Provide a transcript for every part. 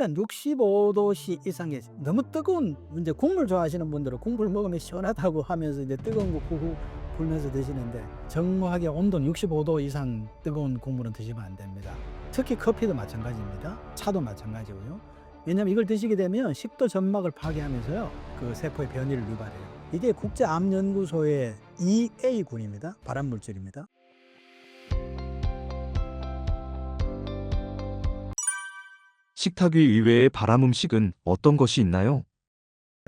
일단 65도씨 이상의 너무 뜨거운 이제 국물 좋아하시는 분들은 국물 먹으면 시원하다고 하면서 이제 뜨거운 거 후후 불면서 드시는데 정확하게 온도는 65도 이상 뜨거운 국물은 드시면 안 됩니다. 특히 커피도 마찬가지입니다. 차도 마찬가지고요. 왜냐하면 이걸 드시게 되면 식도 점막을 파괴하면서요 그 세포의 변이를 유발해요. 이게 국제암연구소의 EA군입니다. 발암물질입니다. 식탁 위 이외의 발암 음식은 어떤 것이 있나요?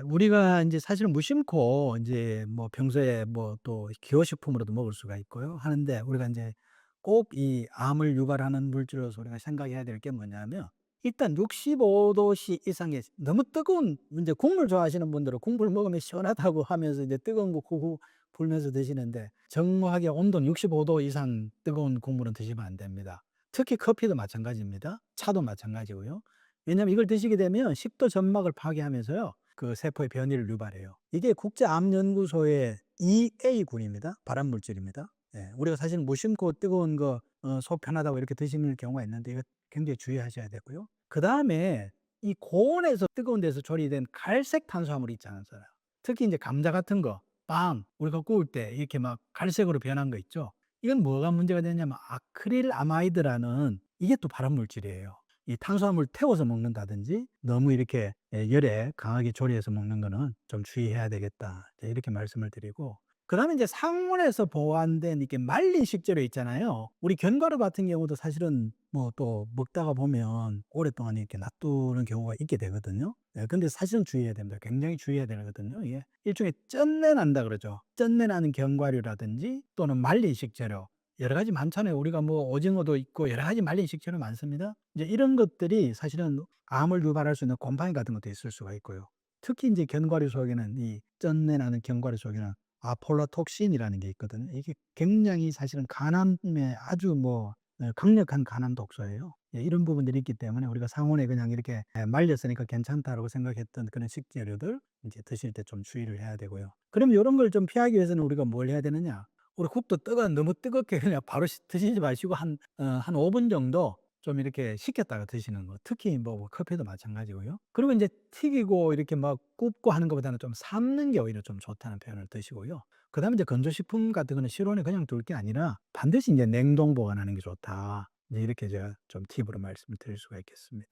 우리가 이제 사실은 무심코 이제 뭐 평소에 뭐 또 기호식품으로도 먹을 수가 있고요 하는데, 우리가 이제 꼭 이 암을 유발하는 물질로서 우리가 생각해야 될 게 뭐냐면, 일단 65도씨 이상의 너무 뜨거운 이제 국물 좋아하시는 분들은 국물 먹으면 시원하다고 하면서 이제 뜨거운 거 후후 불면서 드시는데, 정확하게 온도는 65도 이상 뜨거운 국물은 드시면 안 됩니다. 특히 커피도 마찬가지입니다. 차도 마찬가지고요. 왜냐하면 이걸 드시게 되면 식도 점막을 파괴하면서요 그 세포의 변이를 유발해요. 이게 국제암연구소의 EA군입니다. 발암물질입니다. 예, 우리가 사실 무심코 뜨거운 거 속 편하다고 이렇게 드시는 경우가 있는데, 이거 굉장히 주의하셔야 되고요. 그 다음에 이 고온에서 뜨거운 데서 조리된 갈색 탄수화물이 있지 않았어요. 특히 이제 감자 같은 거, 빵 우리가 구울 때 이렇게 막 갈색으로 변한 거 있죠. 이건 뭐가 문제가 되냐면 아크릴아마이드라는, 이게 또 발암물질이에요. 이 탄수화물 태워서 먹는다든지 너무 이렇게 열에 강하게 조리해서 먹는 거는 좀 주의해야 되겠다, 이렇게 말씀을 드리고, 그다음에 이제 상온에서 보관된 이렇게 말린 식재료 있잖아요. 우리 견과류 같은 경우도 사실은 뭐 또 먹다가 보면 오랫동안 이렇게 놔두는 경우가 있게 되거든요. 근데 사실은 주의해야 됩니다. 굉장히 주의해야 되거든요. 이게 일종의 쩐내 난다 그러죠. 쩐내 나는 견과류라든지 또는 말린 식재료, 여러 가지 많잖아요. 우리가 뭐 오징어도 있고 여러 가지 말린 식재료 많습니다. 이제 이런 것들이 사실은 암을 유발할 수 있는 곰팡이 같은 것도 있을 수가 있고요. 특히 이제 견과류 속에는, 이 쩐내 나는 견과류 속에는 아폴라톡신이라는 게 있거든요. 이게 굉장히 사실은 간암에 아주 뭐 강력한 간암 독소예요. 예, 이런 부분들이 있기 때문에 우리가 상온에 그냥 이렇게 말렸으니까 괜찮다라고 생각했던 그런 식재료들 이제 드실 때 좀 주의를 해야 되고요. 그럼 이런 걸 좀 피하기 위해서는 우리가 뭘 해야 되느냐? 우리 국도 너무 뜨겁게 그냥 바로 드시지 마시고 한 5분 정도 좀 이렇게 식혔다가 드시는 거. 특히 뭐 커피도 마찬가지고요. 그리고 이제 튀기고 이렇게 막 굽고 하는 것보다는 좀 삶는 게 오히려 좀 좋다는 표현을 드시고요. 그다음에 이제 건조식품 같은 거는 실온에 그냥 둘 게 아니라 반드시 이제 냉동 보관하는 게 좋다. 이제 이렇게 제가 좀 팁으로 말씀을 드릴 수가 있겠습니다.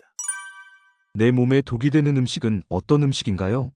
내 몸에 독이 되는 음식은 어떤 음식인가요?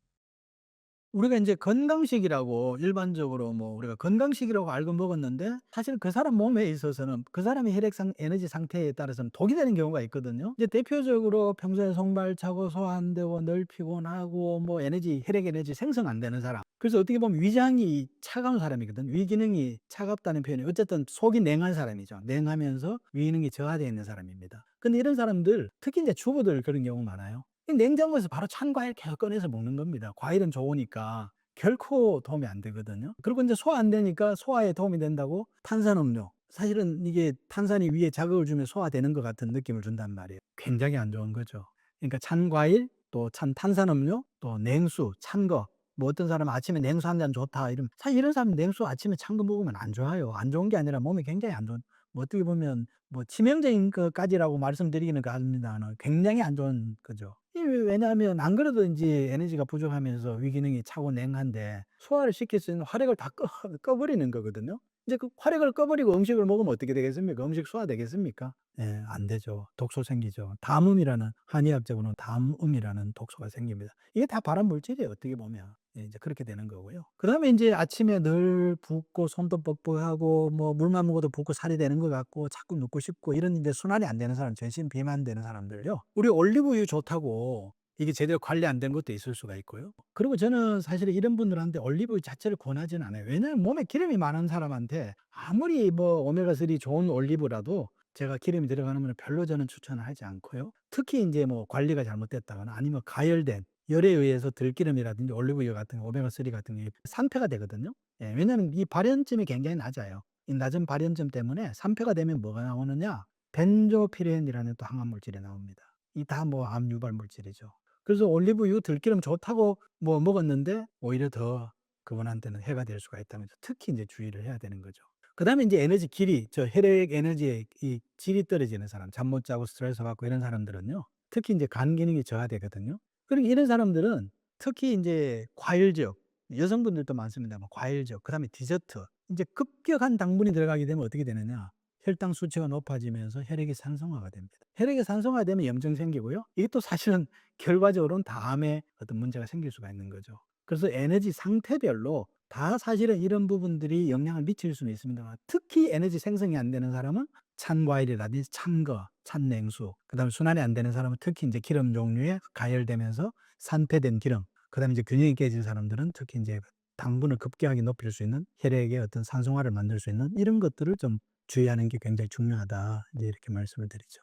우리가 인제 건강식이라고 일반적으로 뭐 우리가 건강식이라고 알고 먹었는데, 사실 그 사람 몸에 있어서는 그 사람의 에너지 상태에 따라서는 독이 되는 경우가 있거든요. 이제 대표적으로 평소에 손발 차고 소화 안 되고 늘 피곤하고 뭐 혈액 에너지 생성 안 되는 사람. 그래서 어떻게 보면 위장이 차가운 사람이거든. 위기능이 차갑다는 표현이, 어쨌든 속이 냉한 사람이죠. 냉하면서 위기능이 저하되어 있는 사람입니다. 근데 이런 사람들, 특히 이제 주부들 그런 경우 많아요. 이 냉장고에서 바로 찬 과일 계속 꺼내서 먹는 겁니다. 과일은 좋으니까 결코 도움이 안 되거든요. 그리고 인제 소화 안 되니까 소화에 도움이 된다고 탄산음료, 사실은 이게 탄산이 위에 자극을 주면 소화되는 것 같은 느낌을 준단 말이에요. 굉장히 안 좋은 거죠. 그러니까 찬 과일, 또 찬 탄산음료, 또 냉수, 찬 거, 뭐 어떤 사람은 "아침에 냉수 한 잔 좋다." 이러면, 사실 이런 사람은 냉수 아침에 찬 거 먹으면 안 좋아요. 안 좋은 게 아니라 몸에 굉장히 안 좋은, 뭐 어떻게 보면 뭐 치명적인 것까지라고 말씀드리기는 그렇습니다만 굉장히 안 좋은 거죠. 이 왜냐하면 안 그래도 인제 에너지가 부족하면서 위기능이 차고 냉한데 소화를 시킬 수 있는 화력을 다 꺼 버리는 거거든요. 이제 그 화력을 꺼 버리고 음식을 먹으면 어떻게 되겠습니까? 음식 소화되겠습니까? 예, 안 되죠. 독소 생기죠. 담음이라는, 한의학적으로는 담음이라는 독소가 생깁니다. 이게 다 발암 물질이에요, 어떻게 보면. 예, 이제 그렇게 되는 거고요. 그다음에 인제 아침에 늘 붓고 손도 뻑뻑하고 뭐 물만 먹어도 붓고 살이 되는 것 같고 자꾸 눕고 싶고, 이런 인제 순환이 안 되는 사람, 전신 비만되는 사람들요, 우리 올리브유 좋다고 이게 제대로 관리 안 된 것도 있을 수가 있고요. 그리고 저는 사실 이런 분들한테 올리브유 자체를 권하지는 않아요. 왜냐하면 몸에 기름이 많은 사람한테 아무리 뭐 오메가3 좋은 올리브라도 제가 기름이 들어가는 거는 별로 저는 추천을 하지 않고요. 특히 인제 뭐 관리가 잘못됐다거나 아니면 가열된, 열에 의해서 들기름이라든지 올리브유 같은 거, 오메가3 같은 게 산패가 되거든요. 예, 왜냐하면 이 발연점이 굉장히 낮아요. 이 낮은 발연점 때문에 산패가 되면 뭐가 나오느냐? 벤조피렌이라는 또 항암 물질이 나옵니다. 이 다 뭐 암 유발 물질이죠. 그래서 올리브유, 들기름 좋다고 뭐 먹었는데 오히려 더 그분한테는 해가 될 수가 있다면서 특히 인제 주의를 해야 되는 거죠. 그다음에 인제 에너지 길이, 혈액 에너지의 이 질이 떨어지는 사람, 잠 못 자고 스트레스 받고 이런 사람들은요, 특히 이제 간 기능이 저하되거든요. 그리고 이런 사람들은 특히 이제 과일적, 여성분들도 많습니다만 과일적, 그다음에 디저트, 이제 급격한 당분이 들어가게 되면 어떻게 되느냐, 혈당 수치가 높아지면서 혈액이 산성화가 됩니다. 혈액이 산성화되면 염증 생기고요. 이게 또 사실은 결과적으로는 다음에 어떤 문제가 생길 수가 있는 거죠. 그래서 에너지 상태별로 다 사실은 이런 부분들이 영향을 미칠 수는 있습니다만, 특히 에너지 생성이 안 되는 사람은 찬 과일이라든지 찬 거, 찬 냉수, 그다음에 순환이 안 되는 사람은 특히 인제 기름 종류에 가열되면서 산패된 기름, 그다음에 이제 균형이 깨진 사람들은 특히 인제 당분을 급격하게 높일 수 있는 혈액의 어떤 산성화를 만들 수 있는 이런 것들을 좀 주의하는 게 굉장히 중요하다. 이제 이렇게 말씀을 드리죠.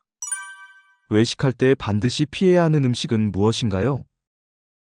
외식할 때 반드시 피해야 하는 음식은 무엇인가요?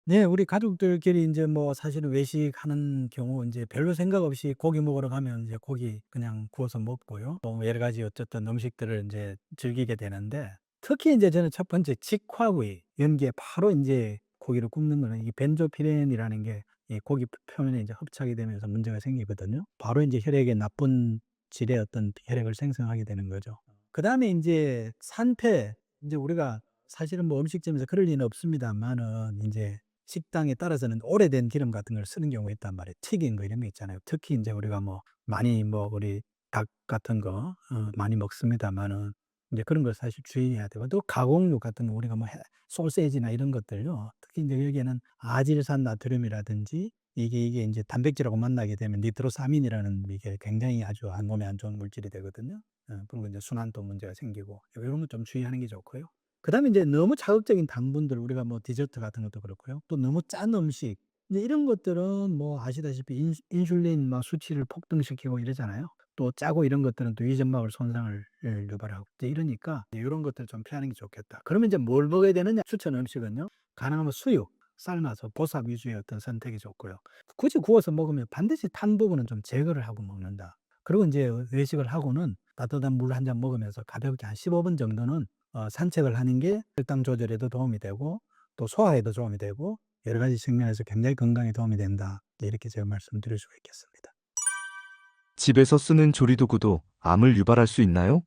네. 우리 가족들끼리 인제 뭐 사실은 외식하는 경우 인제 별로 생각 없이 고기 먹으러 가면 이제 고기 그냥 구워서 먹고요. 또 여러 가지 어쨌든 음식들을 인제 즐기게 되는데, 특히 인제 저는 첫 번째 직화구이, 연기에 바로 인제 고기를 굽는 거는 이 벤조피렌이라는 게 이 고기 표면에 인제 흡착이 되면서 문제가 생기거든요. 바로 인제 혈액에 나쁜 질의 어떤 혈액을 생성하게 되는 거죠. 그다음에 인제 산패, 인제 우리가 사실은 뭐 음식점에서 그럴 리는 없습니다마는 인제 식당에 따라서는 오래된 기름 같은 걸 쓰는 경우가 있단 말이에요. 튀긴 거 이런 거 있잖아요. 특히 인제 우리가 뭐 많이 뭐 우리 닭 같은 거 많이 먹습니다마는 인제 그런 걸 사실 주의해야 되고, 또 가공육 같은 거 우리가 뭐 해 소시지나 이런 것들요. 특히 인제 여기에는 아질산 나트륨이라든지 이게 인제 단백질하고 만나게 되면 니트로사민이라는 이게 굉장히 아주 몸에 안 좋은 물질이 되거든요. 그런 거 인제 순환도 문제가 생기고 요런 거 좀 주의하는 게 좋고요. 그다음에 인제 너무 자극적인 당분들, 우리가 뭐 디저트 같은 것도 그렇고요. 또 너무 짠 음식, 이제 이런 것들은 뭐 아시다시피 인슐린 막 수치를 폭등시키고 이러잖아요. 또 짜고 이런 것들은 또 위점막을 손상을 유발하고 이제 이러니까 요런 것들을 좀 피하는 게 좋겠다. 그러면 이제 뭘 먹어야 되느냐, 추천 음식은요. 가능하면 수육, 삶아서 보쌈 위주의 어떤 선택이 좋고요. 굳이 구워서 먹으면 반드시 탄 부분은 좀 제거를 하고 먹는다. 그리고 인제 외식을 하고는 따뜻한 물 한 잔 먹으면서 가볍게 한 15분 정도는 산책을 하는 게 혈당 조절에도 도움이 되고 또 소화에도 도움이 되고 여러 가지 측면에서 굉장히 건강에 도움이 된다. 네, 이렇게 제가 말씀드릴 수가 있겠습니다. 집에서 쓰는 조리도구도 암을 유발할 수 있나요?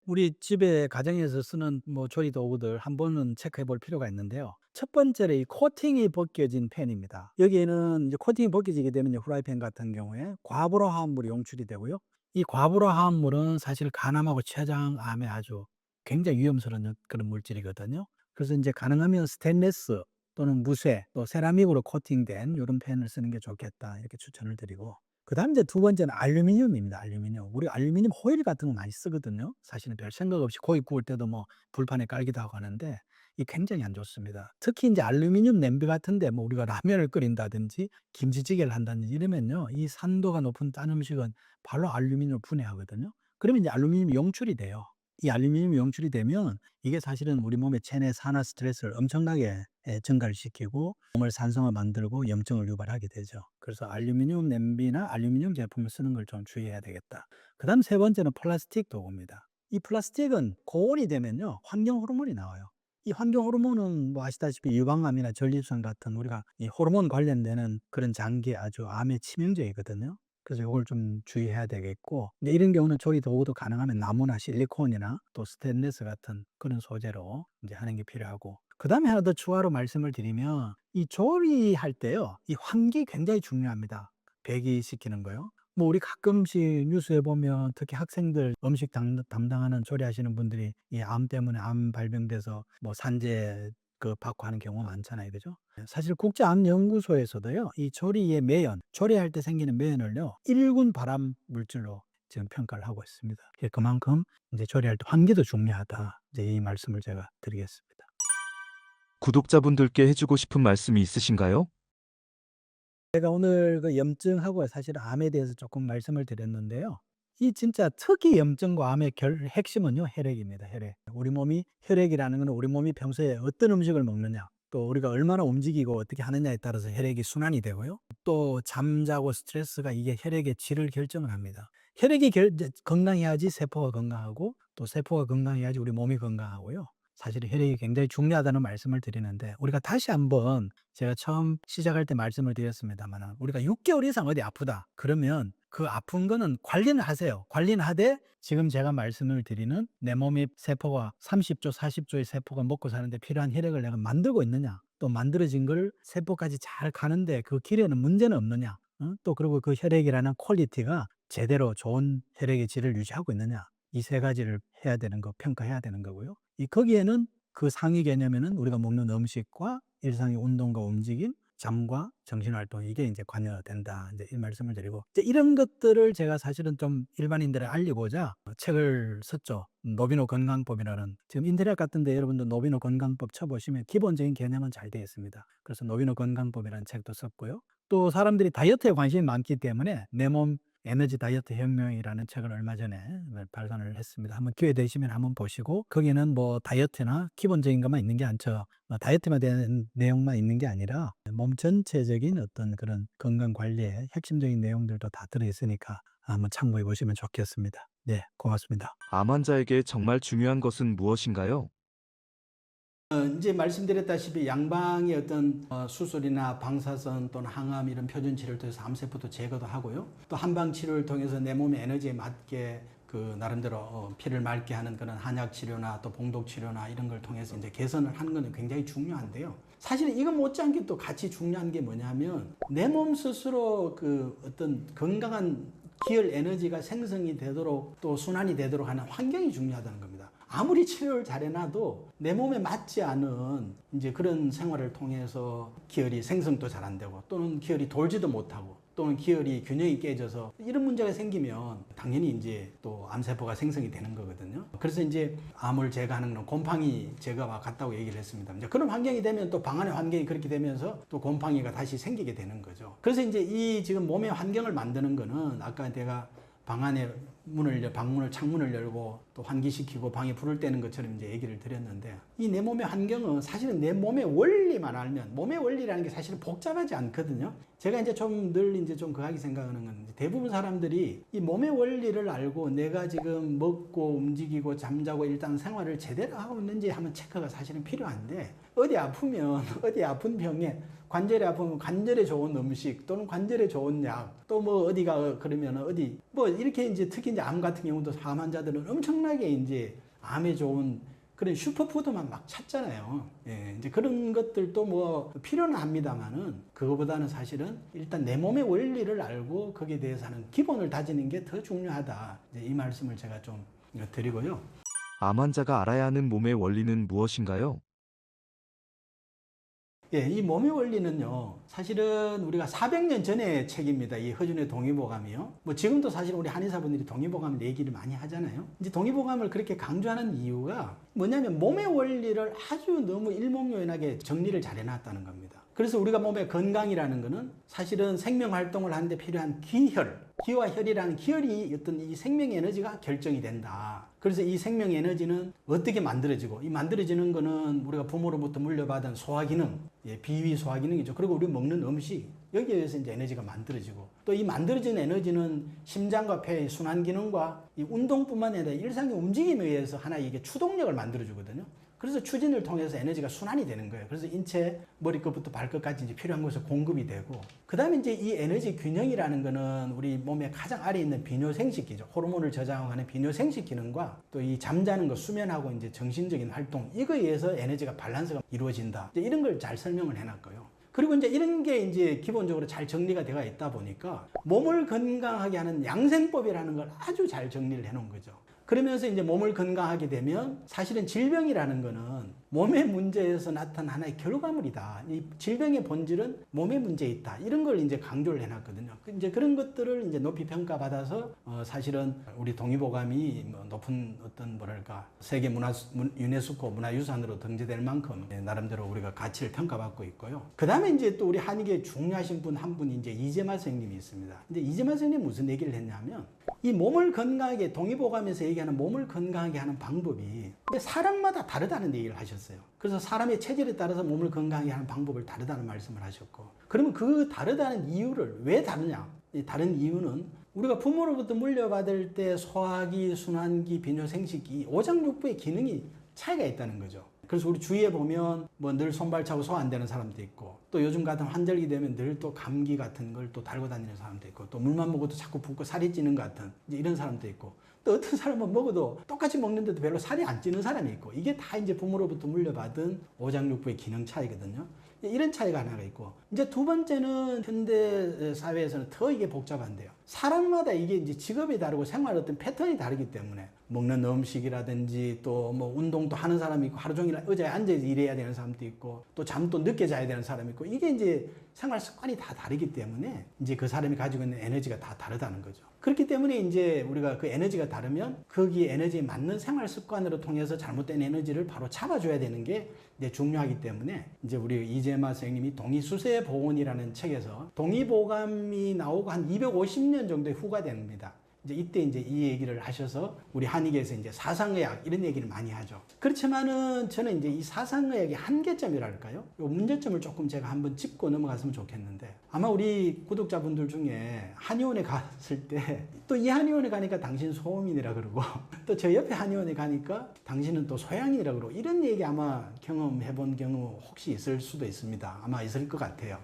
우리 집에 가정에서 쓰는 뭐 조리 도구들 한 번은 체크해 볼 필요가 있는데요. 첫 번째로 이 코팅이 벗겨진 팬입니다. 여기에는 이제 코팅이 벗겨지게 되면 이제 후라이팬 같은 경우에 과부로 화합물이 용출이 되고요. 이 과부로 화합물은 사실 간암하고 췌장암에 아주 굉장히 위험스러운 그런 물질이거든요. 그래서 이제 가능하면 스테인리스 또는 무쇠 또 세라믹으로 코팅된 이런 팬을 쓰는 게 좋겠다, 이렇게 추천을 드리고, 그다음에 이제 두 번째는 알루미늄입니다. 알루미늄. 우리 알루미늄 호일 같은 거 많이 쓰거든요. 사실은 별 생각 없이 고기 구울 때도 뭐 불판에 깔기도 하고 하는데 이 굉장히 안 좋습니다. 특히 인제 알루미늄 냄비 같은 데 뭐 우리가 라면을 끓인다든지 김치찌개를 한다든지 이러면요, 이 산도가 높은 짠 음식은 바로 알루미늄을 분해하거든요. 그러면 이제 알루미늄이 용출이 돼요. 이 알루미늄이 용출이 되면 이게 사실은 우리 몸의 체내 산화 스트레스를 엄청나게 증가를 시키고 몸을 산성화 만들고 염증을 유발하게 되죠. 그래서 알루미늄 냄비나 알루미늄 제품을 쓰는 걸 좀 주의해야 되겠다. 그다음 세 번째는 플라스틱 도구입니다. 이 플라스틱은 고온이 되면요, 환경 호르몬이 나와요. 이 환경 호르몬은 뭐 아시다시피 유방암이나 전립선 같은 우리가 이 호르몬 관련되는 그런 장기에 아주 암에 치명적이거든요. 그래서 요걸 좀 주의해야 되겠고, 근데 이런 경우는 조리 도구도 가능하면 나무나 실리콘이나 또 스테인리스 같은 그런 소재로 인제 하는 게 필요하고, 그다음에 하나 더 추가로 말씀을 드리면 이 조리할 때요, 이 환기 굉장히 중요합니다. 배기시키는 거요. 뭐 우리 가끔씩 뉴스에 보면 특히 학생들 음식 담당하는 조리하시는 분들이 이 암 때문에 암 발병돼서 뭐 산재 받고 하는 경우가 많잖아요. 그죠? 사실 국제암연구소에서도요, 이 조리의 매연, 조리할 때 생기는 매연을요, 1군 발암 물질로 지금 평가를 하고 있습니다. 그만큼 이제 조리할 때 환기도 중요하다. 이제 이 말씀을 제가 드리겠습니다. 구독자분들께 해주고 싶은 말씀이 있으신가요? 제가 오늘 그 염증하고 사실 암에 대해서 조금 말씀을 드렸는데요. 이 진짜 특히 염증과 암의 핵심은요, 혈액입니다, 혈액. 우리 몸이, 혈액이라는 건 우리 몸이 평소에 어떤 음식을 먹느냐, 또 우리가 얼마나 움직이고 어떻게 하느냐에 따라서 혈액이 순환이 되고요. 또 잠자고 스트레스가 이게 혈액의 질을 결정을 합니다. 혈액이 이제 건강해야지 세포가 건강하고, 또 세포가 건강해야지 우리 몸이 건강하고요. 사실은 혈액이 굉장히 중요하다는 말씀을 드리는데, 우리가 다시 한번, 제가 처음 시작할 때 말씀을 드렸습니다만 우리가 6개월 이상 어디 아프다 그러면 그 아픈 거는 관리는 하세요. 관리는 하되 지금 제가 말씀을 드리는 내 몸의 세포가 30조, 40조의 세포가 먹고 사는데 필요한 혈액을 내가 만들고 있느냐, 또 만들어진 걸 세포까지 잘 가는데 그 길에는 문제는 없느냐, 또 그리고 그 혈액이라는 퀄리티가 제대로 좋은 혈액의 질을 유지하고 있느냐, 이 세 가지를 해야 되는 거, 평가해야 되는 거고요. 거기에는 그 상위 개념에는 우리가 먹는 음식과 일상의 운동과 움직임, 잠과 정신활동, 이게 이제 관여된다, 이제 이 말씀을 드리고, 이제 이런 것들을 제가 사실은 좀 일반인들에 알리고자 책을 썼죠. 노비노 건강법이라는. 지금 인터넷 같은 데 여러분들 노비노 건강법 쳐보시면 기본적인 개념은 잘 되어 있습니다. 그래서 노비노 건강법이라는 책도 썼고요. 또 사람들이 다이어트에 관심이 많기 때문에 내 몸 에너지 다이어트 혁명이라는 책을 얼마 전에 발간을 했습니다. 한번 기회 되시면 한번 보시고, 거기는 뭐 다이어트나 기본적인 것만 있는 게 아니죠. 다이어트만 대한 내용만 있는 게 아니라 몸 전체적인 어떤 그런 건강 관리의 핵심적인 내용들도 다 들어있으니까 한번 참고해 보시면 좋겠습니다. 네, 고맙습니다. 암 환자에게 정말 중요한 것은 무엇인가요? 이제 말씀드렸다시피 양방의 어떤 수술이나 방사선 또는 항암 이런 표준 치료를 통해서 암세포도 제거도 하고요. 또 한방 치료를 통해서 내 몸의 에너지에 맞게 그 나름대로 피를 맑게 하는 그런 한약 치료나 또 봉독 치료나 이런 걸 통해서 이제 개선을 하는 것은 굉장히 중요한데요. 사실 이건 못지않게 또 같이 중요한 게 뭐냐면 내 몸 스스로 그 어떤 건강한 기혈 에너지가 생성이 되도록 또 순환이 되도록 하는 환경이 중요하다는 겁니다. 아무리 치료를 잘해놔도 내 몸에 맞지 않은 이제 그런 생활을 통해서 기혈이 생성도 잘 안 되고, 또는 기혈이 돌지도 못하고, 또는 기혈이 균형이 깨져서 이런 문제가 생기면 당연히 이제 또 암세포가 생성이 되는 거거든요. 그래서 이제 암을 제거하는 건 곰팡이 제거와 같다고 얘기를 했습니다. 이제 그런 환경이 되면 또 방 안의 환경이 그렇게 되면서 또 곰팡이가 다시 생기게 되는 거죠. 그래서 이제 이 지금 몸의 환경을 만드는 거는 아까 내가 방 안에 방문을, 창문을 열고 또 환기시키고 방에 불을 떼는 것처럼 이제 얘기를 드렸는데, 이 내 몸의 환경은 사실은 내 몸의 원리만 알면, 몸의 원리라는 게 사실은 복잡하지 않거든요. 제가 이제 좀 늘 이제 좀 그하게 생각하는 건, 대부분 사람들이 이 몸의 원리를 알고 내가 지금 먹고 움직이고 잠자고 일단 생활을 제대로 하고 있는지 한번 체크가 사실은 필요한데, 어디 아프면 어디 아픈 병에 관절이 아프면 관절에 좋은 음식 또는 관절에 좋은 약, 또 뭐 어디가 그러면 어디 뭐 이렇게 이제 특히 이제 암 같은 경우도 암 환자들은 엄청나게 이제 암에 좋은 그런 슈퍼푸드만 막 찾잖아요. 예, 이제 그런 것들도 뭐 필요는 합니다만은 그거보다는 사실은 일단 내 몸의 원리를 알고 거기에 대해서는 기본을 다지는 게 더 중요하다. 이제 이 말씀을 제가 좀 드리고요. 암 환자가 알아야 하는 몸의 원리는 무엇인가요? 예, 이 몸의 원리는요, 사실은 우리가 400년 전의 책입니다. 이 허준의 동의보감이요. 뭐 지금도 사실 우리 한의사분들이 동의보감 얘기를 많이 하잖아요. 이제 동의보감을 그렇게 강조하는 이유가 뭐냐면 몸의 원리를 아주 너무 일목요연하게 정리를 잘 해놨다는 겁니다. 그래서 우리가 몸의 건강이라는 거는 사실은 생명 활동을 하는데 필요한 기와 혈이라는 기혈이 어떤 이 생명 에너지가 결정이 된다. 그래서 이 생명 에너지는 어떻게 만들어지고, 이 만들어지는 거는 우리가 부모로부터 물려받은 소화기능, 비위 소화기능이죠. 그리고 우리 먹는 음식, 여기에 의해서 이제 에너지가 만들어지고, 또 이 만들어진 에너지는 심장과 폐의 순환기능과 이 운동뿐만 아니라 일상의 움직임에 의해서 하나 이게 추동력을 만들어주거든요. 그래서 추진을 통해서 에너지가 순환이 되는 거예요. 그래서 인체 머리끝부터 발끝까지 이제 필요한 곳에 공급이 되고, 그 다음에 이제 이 에너지 균형이라는 거는 우리 몸의 가장 아래에 있는 비뇨생식기죠. 호르몬을 저장하는 비뇨생식 기능과 또 이 잠자는 거, 수면하고 이제 정신적인 활동, 이거에 의해서 에너지가 밸런스가 이루어진다. 이제 이런 걸 잘 설명을 해놨고요. 그리고 이제 이런 게 이제 기본적으로 잘 정리가 되어 있다 보니까 몸을 건강하게 하는 양생법이라는 걸 아주 잘 정리를 해놓은 거죠. 그러면서 이제 몸을 건강하게 되면 사실은 질병이라는 거는 몸의 문제에서 나타난 하나의 결과물이다. 이 질병의 본질은 몸의 문제에 있다. 이런 걸 이제 강조를 해놨거든요. 이제 그런 것들을 이제 높이 평가받아서 사실은 우리 동의보감이 뭐 높은 어떤 뭐랄까 세계 유네스코 문화유산으로 등재될 만큼 나름대로 우리가 가치를 평가받고 있고요. 그 다음에 이제 또 우리 한의계 중요하신 분 한 분이 이제 이재만 선생님이 있습니다. 근데 이재만 선생님이 무슨 얘기를 했냐면, 이 몸을 건강하게, 동의보감에서 얘기하는 몸을 건강하게 하는 방법이 사람마다 다르다는 얘기를 하셨어요. 그래서 사람의 체질에 따라서 몸을 건강하게 하는 방법을 다르다는 말씀을 하셨고, 그러면 그 다르다는 이유를 왜 다르냐? 이 다른 이유는 우리가 부모로부터 물려받을 때 소화기, 순환기, 비뇨생식기, 오장육부의 기능이 차이가 있다는 거죠. 그래서 우리 주위에 보면 뭐 늘 손발 차고 소화 안 되는 사람도 있고, 또 요즘 같은 환절기 되면 늘 또 감기 같은 걸 또 달고 다니는 사람도 있고, 또 물만 먹어도 자꾸 붓고 살이 찌는 것 같은 이제 이런 사람도 있고, 또 어떤 사람은 먹어도 똑같이 먹는데도 별로 살이 안 찌는 사람이 있고, 이게 다 이제 부모로부터 물려받은 오장육부의 기능 차이거든요. 이런 차이가 하나가 있고, 이제 두 번째는 현대 사회에서는 더 이게 복잡한데요. 사람마다 이게 이제 직업이 다르고 생활 어떤 패턴이 다르기 때문에 먹는 음식이라든지 또 뭐 운동도 하는 사람이 있고, 하루 종일 의자에 앉아서 일해야 되는 사람도 있고, 또 잠도 늦게 자야 되는 사람이 있고, 이게 이제 생활 습관이 다 다르기 때문에 이제 그 사람이 가지고 있는 에너지가 다 다르다는 거죠. 그렇기 때문에 이제 우리가 그 에너지가 다르면 거기에 에너지에 맞는 생활 습관으로 통해서 잘못된 에너지를 바로 잡아줘야 되는 게 이제 중요하기 때문에, 이제 우리 이재마 선생님이 동의수세 보온이라는 책에서 동의보감이 나오고 한 250년 정도의 후가 됩니다. 이제 이때 이제 이 얘기를 하셔서 우리 한의계에서 이제 사상의학 이런 얘기를 많이 하죠. 그렇지만은 저는 이제 이 사상의학의 한계점이랄까요? 요 문제점을 조금 제가 한번 짚고 넘어갔으면 좋겠는데, 아마 우리 구독자분들 중에 한의원에 갔을 때 또 이 한의원에 가니까 당신 소음인이라 그러고, 또 저 옆에 한의원에 가니까 당신은 또 소양인이라 그러고, 이런 얘기 아마 경험해 본 경우 혹시 있을 수도 있습니다. 아마 있을 것 같아요.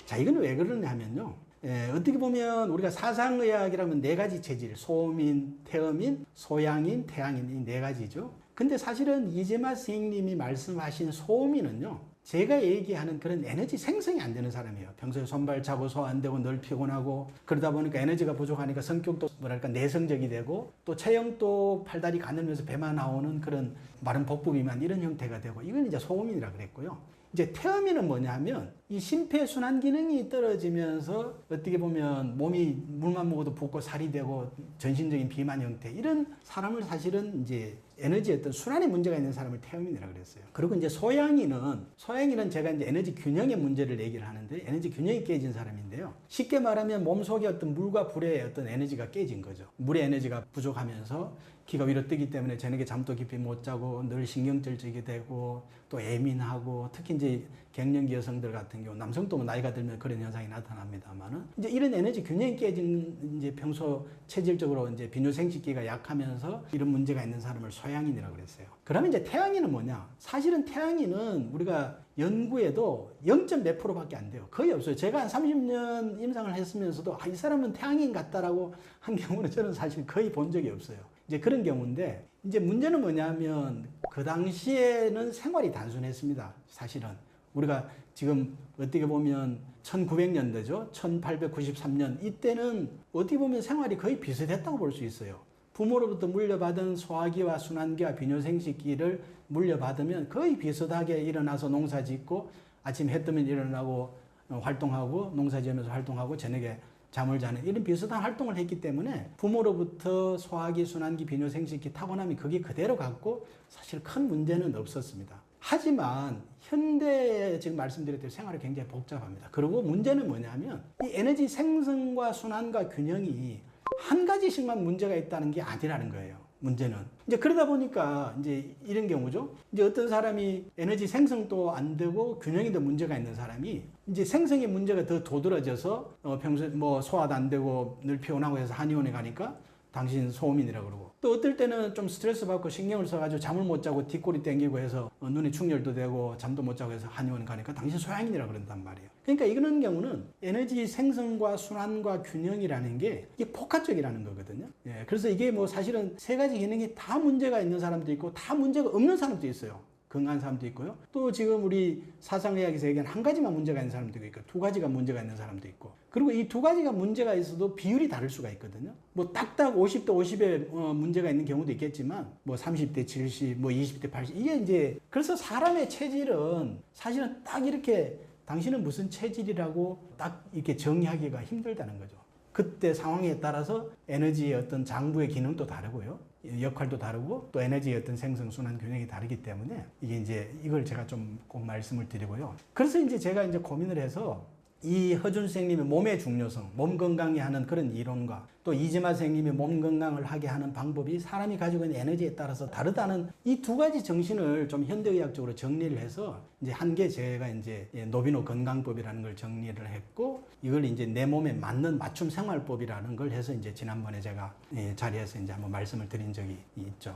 자, 이건 왜 그러냐 하면요. 어떻게 보면 우리가 사상의학이라면 네 가지 체질, 소음인, 태음인, 소양인, 태양인, 이 네 가지죠. 근데 사실은 이재마 선생님이 말씀하신 소음인은요, 제가 얘기하는 그런 에너지 생성이 안 되는 사람이에요. 평소에 손발 차고 소화 안 되고 늘 피곤하고, 그러다 보니까 에너지가 부족하니까 성격도 뭐랄까 내성적이 되고, 또 체형도 팔다리 가늘면서 배만 나오는 그런 마른 복부 비만 이런 형태가 되고, 이건 이제 소음인이라 그랬고요. 이제 태음인은 뭐냐면 이 심폐순환 기능이 떨어지면서 어떻게 보면 몸이 물만 먹어도 붓고 살이 되고 전신적인 비만 형태, 이런 사람을 사실은 이제 에너지 어떤 순환에 문제가 있는 사람을 태음인이라고 그랬어요. 그리고 이제 소양인은 제가 이제 에너지 균형의 문제를 얘기를 하는데, 에너지 균형이 깨진 사람인데요. 쉽게 말하면 몸속에 어떤 물과 불의 어떤 에너지가 깨진 거죠. 물의 에너지가 부족하면서 기가 위로 뜨기 때문에 저녁에 잠도 깊이 못 자고 늘 신경질적이 되고 또 예민하고, 특히 이제 갱년기 여성들 같은 경우, 남성도 나이가 들면 그런 현상이 나타납니다만은, 이제 이런 에너지 균형이 깨진, 이제 평소 체질적으로 이제 비뇨생식기가 약하면서 이런 문제가 있는 사람을 소양인이라고 그랬어요. 그러면 이제 태양인은 뭐냐? 사실은 태양인은 우리가 연구에도 0.몇 %밖에 안 돼요. 거의 없어요. 제가 한 30년 임상을 했으면서도 이 사람은 태양인 같다라고 한 경우는 저는 사실 거의 본 적이 없어요. 이제 그런 경우인데, 이제 문제는 뭐냐면 그 당시에는 생활이 단순했습니다. 사실은 우리가 지금 어떻게 보면 1900년대죠. 1893년 이때는 어떻게 보면 생활이 거의 비슷했다고 볼 수 있어요. 부모로부터 물려받은 소화기와 순환기와 비뇨생식기를 물려받으면 거의 비슷하게 일어나서 농사 짓고, 아침 해 뜨면 일어나고 활동하고, 농사 지으면서 활동하고, 저녁에 잠을 자는 이런 비슷한 활동을 했기 때문에 부모로부터 소화기, 순환기, 비뇨생식기 타고남이 그게 그대로 갔고 사실 큰 문제는 없었습니다. 하지만 현대 지금 말씀드렸듯이 생활이 굉장히 복잡합니다. 그리고 문제는 뭐냐면 이 에너지 생성과 순환과 균형이 한 가지씩만 문제가 있다는 게 아니라는 거예요. 문제는 이제 그러다 보니까 이제 이런 경우죠. 이제 어떤 사람이 에너지 생성도 안 되고 균형에도 문제가 있는 사람이 이제 생성의 문제가 더 도드라져서 평소에 뭐 소화도 안 되고 늘 피곤하고 해서 한의원에 가니까 당신 소음인이라고 그러고, 또 어떨 때는 좀 스트레스 받고 신경을 써가지고 잠을 못 자고 뒷골이 땡기고 해서 눈에 충혈도 되고 잠도 못 자고 해서 한의원 가니까 당신 소양인이라고 그런단 말이에요. 그러니까 이런 경우는 에너지 생성과 순환과 균형이라는 게 이게 포괄적이라는 거거든요. 예, 그래서 이게 뭐 사실은 세 가지 기능이 다 문제가 있는 사람도 있고 다 문제가 없는 사람도 있어요. 건강한 사람도 있고요. 또 지금 우리 사상의학에서 얘기하는 한 가지만 문제가 있는 사람도 있고, 두 가지가 문제가 있는 사람도 있고, 그리고 이 두 가지가 문제가 있어도 비율이 다를 수가 있거든요. 뭐 딱딱 50대 50에 문제가 있는 경우도 있겠지만, 뭐 30대 70, 뭐 20대 80, 이게 이제, 그래서 사람의 체질은 사실은 딱 이렇게 당신은 무슨 체질이라고 딱 이렇게 정의하기가 힘들다는 거죠. 그때 상황에 따라서 에너지의 어떤 장부의 기능도 다르고요. 역할도 다르고, 또 에너지의 어떤 생성, 순환, 균형이 다르기 때문에 이게 이제 이걸 제가 좀 꼭 말씀을 드리고요. 그래서 이제 제가 이제 고민을 해서 이 허준 선생님의 몸의 중요성, 몸 건강에 하는 그런 이론과 또 이재마 선생님의 몸 건강을 하게 하는 방법이 사람이 가지고 있는 에너지에 따라서 다르다는 이 두 가지 정신을 좀 현대의학적으로 정리를 해서 이제 한 개 제가 이제 노비노 건강법이라는 걸 정리를 했고, 이걸 이제 내 몸에 맞는 맞춤 생활법이라는 걸 해서 이제 지난번에 제가 자리에서 이제 한번 말씀을 드린 적이 있죠.